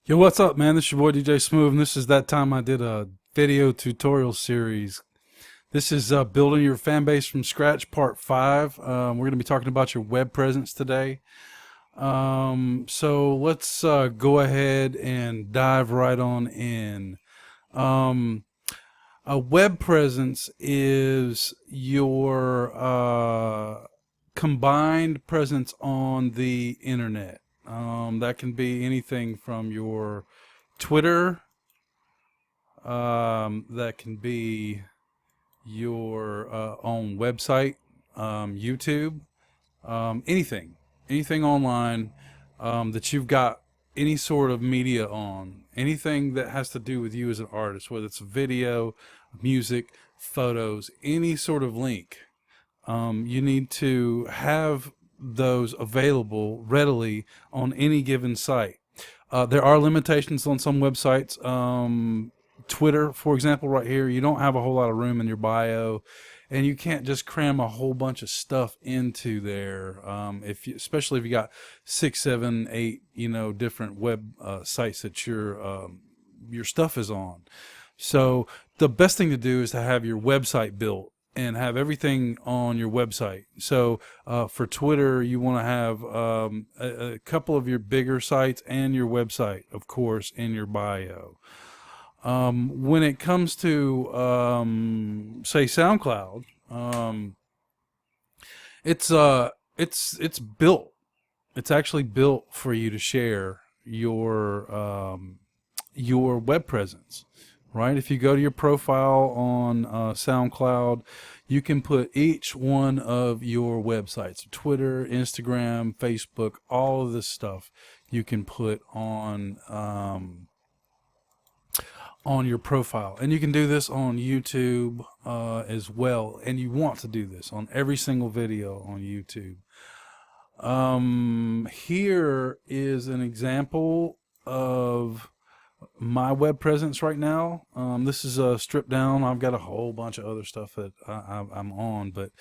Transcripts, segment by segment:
Yo, what's up, man? This is your boy DJ Smooth, and this is that time I did a video tutorial series. This is building your fan base from scratch, part 5. We're going to be talking about your web presence today. So let's go ahead and dive right on in. Um, a web presence is your combined presence on the internet. That can be anything from your Twitter, that can be your own website, YouTube, anything online that you've got any sort of media on, anything that has to do with you as an artist, whether it's video, music, photos, any sort of link. You need to have those available readily on any given site. There are limitations on some websites. Twitter, for example, right here, you don't have a whole lot of room in your bio, and you can't just cram a whole bunch of stuff into there. Especially if you got 6, 7, 8, different web sites that your stuff is on. So the best thing to do is to have your website built and have everything on your website. So for Twitter, you want to have a couple of your bigger sites and your website, of course, in your bio. When it comes to, say, SoundCloud, it's built. It's actually built for you to share your web presence. Right? If you go to your profile on SoundCloud, you can put each one of your websites, Twitter, Instagram, Facebook, all of this stuff you can put on your profile. And you can do this on YouTube as well. And you want to do this on every single video on YouTube. Here is an example of my web presence right now. This is stripped down. I've got a whole bunch of other stuff that I'm on, but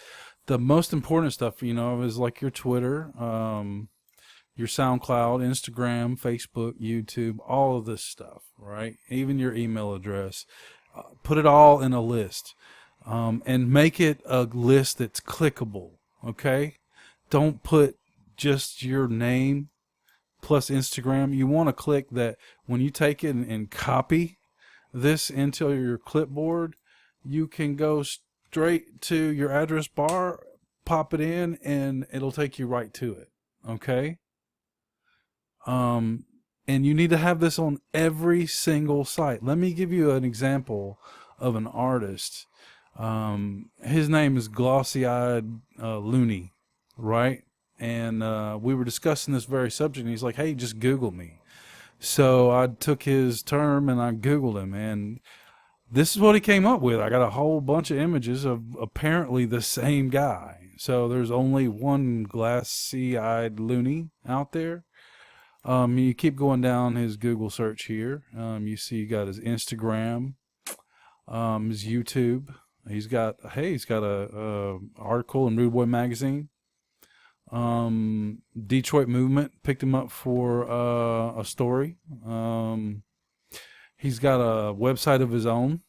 the most important stuff, is like your Twitter, your SoundCloud, Instagram, Facebook, YouTube, all of this stuff, right? Even your email address. Put it all in a list, and make it a list that's clickable, okay? Don't put just your name plus Instagram. You want to click that when you take it and copy this into your clipboard, you can go straight to your address bar, pop it in, and it'll take you right to it. Okay? And you need to have this on every single site. Let me give you an example of an artist. His name is Glossy-Eyed Looney, right? And we were discussing this very subject, and he's like, hey, just Google me. So I took his term and I Googled him, and this is what he came up with. I got a whole bunch of images of apparently the same guy. So there's only one Glassy-Eyed Looney out there. You keep going down his Google search here. You see you got his Instagram, his YouTube. He's got a article in Rude Boy magazine. Detroit Movement picked him up for a story. He's got a website of his own.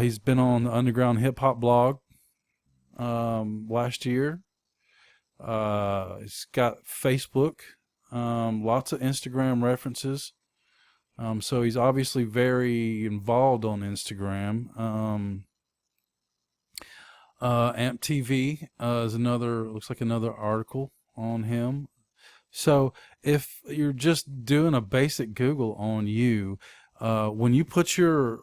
He's been on the Underground Hip Hop blog last year. He's got Facebook, lots of Instagram references. So he's obviously very involved on Instagram. Amp TV is looks like another article on him. So if you're just doing a basic Google on you, when you put your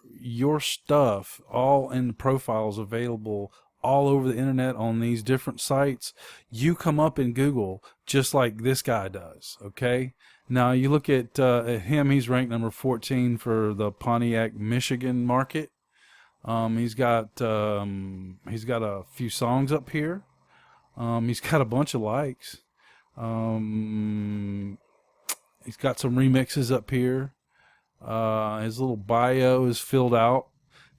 stuff all in the profiles available all over the internet on these different sites, you come up in Google just like this guy does. Okay. Now you look at him, he's ranked number 14 for the Pontiac, Michigan market. He's got a few songs up here. He's got a bunch of likes. He's got some remixes up here. His little bio is filled out.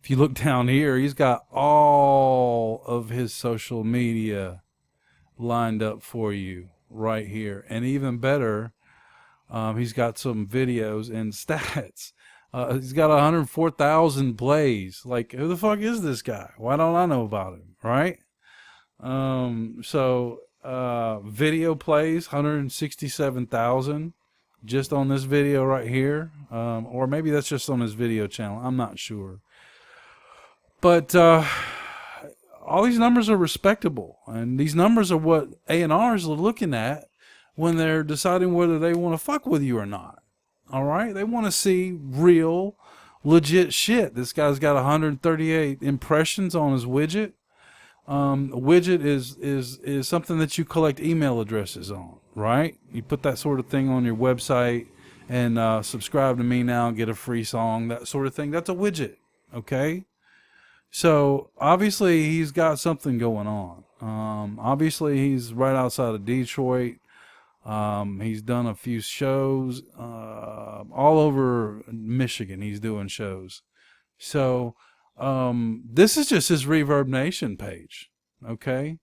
If you look down here, he's got all of his social media lined up for you right here. And even better, He's got some videos and stats. He's got 104,000 plays. Like, who the fuck is this guy? Why don't I know about him? Right? Video plays 167,000 just on this video right here. Or maybe that's just on his video channel. I'm not sure. But all these numbers are respectable, and these numbers are what A&Rs are looking at when they're deciding whether they want to fuck with you or not. All right, they want to see real, legit shit. This guy's got 138 impressions on his widget. A widget is something that you collect email addresses on, right? You put that sort of thing on your website and subscribe to me now and get a free song, that sort of thing. That's a widget, okay? So obviously he's got something going on. Obviously he's right outside of Detroit. He's done a few shows all over Michigan. He's doing shows. So this is just his Reverb Nation page. Okay.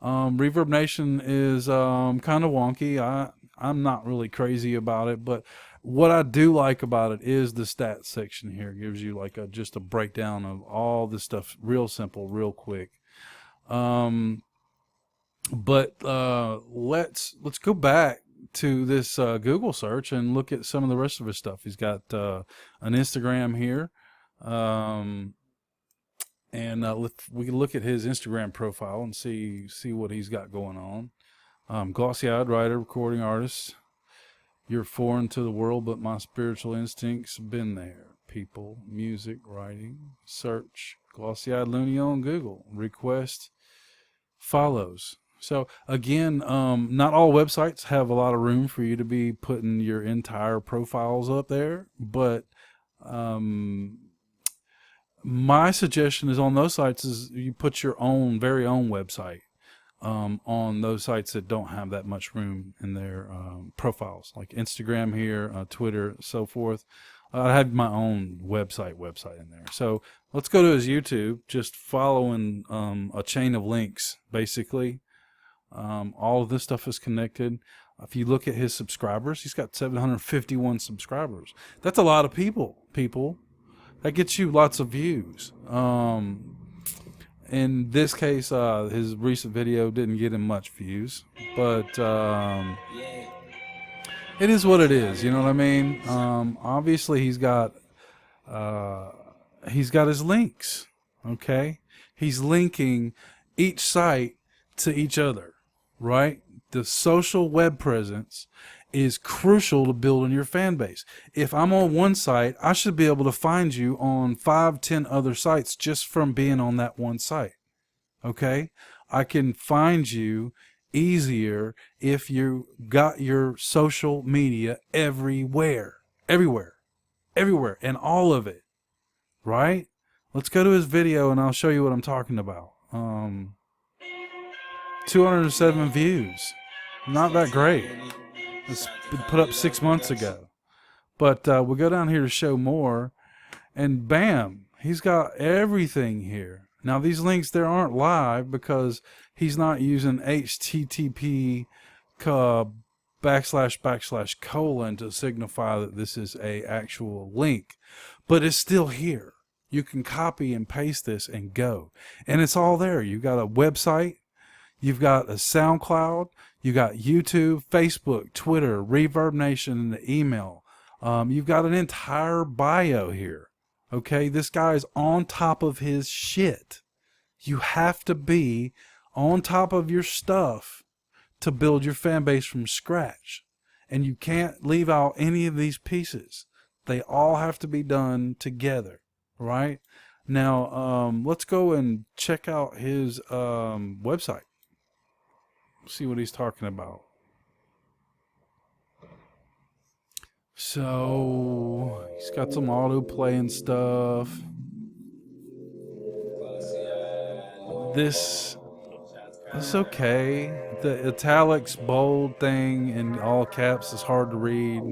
Reverb Nation is kind of wonky. I'm not really crazy about it, but what I do like about it is the stats section here. It gives you like just a breakdown of all this stuff, real simple, real quick. But let's go back to this Google search and look at some of the rest of his stuff. He's got an Instagram here, and we can look at his Instagram profile and see what he's got going on. Glossy-eyed writer, recording artist. You're foreign to the world, but my spiritual instincts have been there. People, music, writing, search. Glossy-eyed loony on Google. Request, follows. So again, not all websites have a lot of room for you to be putting your entire profiles up there, but my suggestion is on those sites is you put your own very own website on those sites that don't have that much room in their profiles, like Instagram here, Twitter, so forth. I had my own website in there. So let's go to his YouTube, just following a chain of links, basically. All of this stuff is connected. If you look at his subscribers, he's got 751 subscribers. That's a lot of people. That gets you lots of views. In this case, his recent video didn't get him much views, but it is what it is. You know what I mean? Obviously, he's got his links. Okay, he's linking each site to each other. Right? The social web presence is crucial to building your fan base. If I'm on one site, I should be able to find you on 5-10 other sites just from being on that one site. Okay? I can find you easier if you got your social media everywhere, and all of it. Right? Let's go to his video and I'll show you what I'm talking about. 207 views. Not that great. It's been put up 6 months ago. But we'll go down here to show more. And bam, he's got everything here. Now these links there aren't live because he's not using HTTP // to signify that this is a actual link. But it's still here. You can copy and paste this and go. And it's all there. You got a website. You've got a SoundCloud, you got YouTube, Facebook, Twitter, Reverb Nation, and the email. You've got an entire bio here. Okay, this guy's on top of his shit. You have to be on top of your stuff to build your fan base from scratch. And you can't leave out any of these pieces. They all have to be done together, right? Now, let's go and check out his website. See what he's talking about. So he's got some autoplay and stuff. This is okay. The italics bold thing in all caps is hard to read.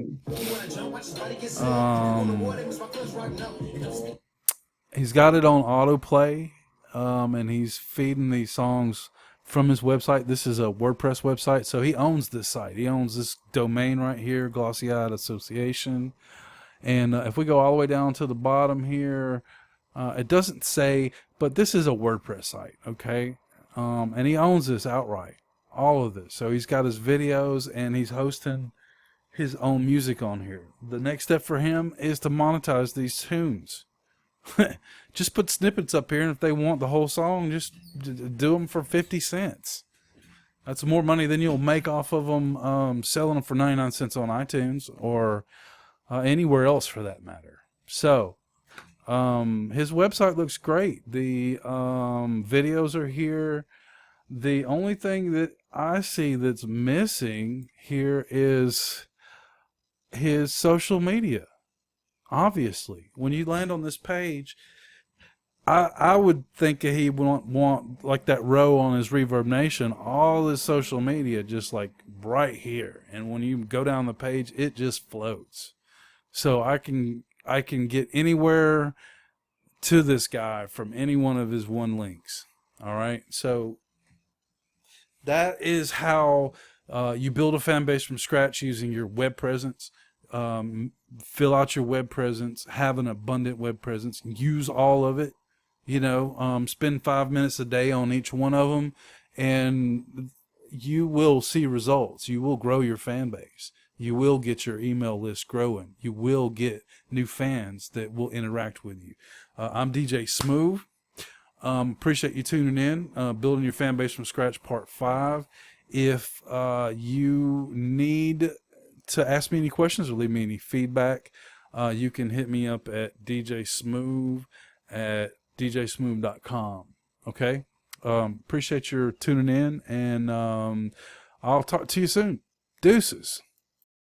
He's got it on autoplay, and he's feeding these songs from his website. This is a WordPress website, so he owns this site. He owns this domain right here, Glossy Eyed Association. And if we go all the way down to the bottom here, it doesn't say, but this is a WordPress site, okay? And he owns this outright, all of this. So he's got his videos and he's hosting his own music on here. The next step for him is to monetize these tunes. Just put snippets up here, and if they want the whole song, just do them for 50 cents. That's more money than you'll make off of them selling them for 99 cents on iTunes or anywhere else for that matter. So his website looks great. The videos are here. The only thing that I see that's missing here is his social media. Obviously, when you land on this page, I would think that he want like that row on his Reverb Nation, all his social media just like right here. And when you go down the page, it just floats. So I can get anywhere to this guy from any one of his one links. All right. So that is how you build a fan base from scratch using your web presence. Fill out your web presence, have an abundant web presence, use all of it, spend 5 minutes a day on each one of them, and you will see results. You will grow your fan base. You will get your email list growing. You will get new fans that will interact with you. I'm DJ Smooth. Appreciate you tuning in. Building your fan base from scratch, part 5. If you need to ask me any questions or leave me any feedback, you can hit me up at djsmooth@djsmooth.com. Okay? Appreciate your tuning in, and I'll talk to you soon. Deuces.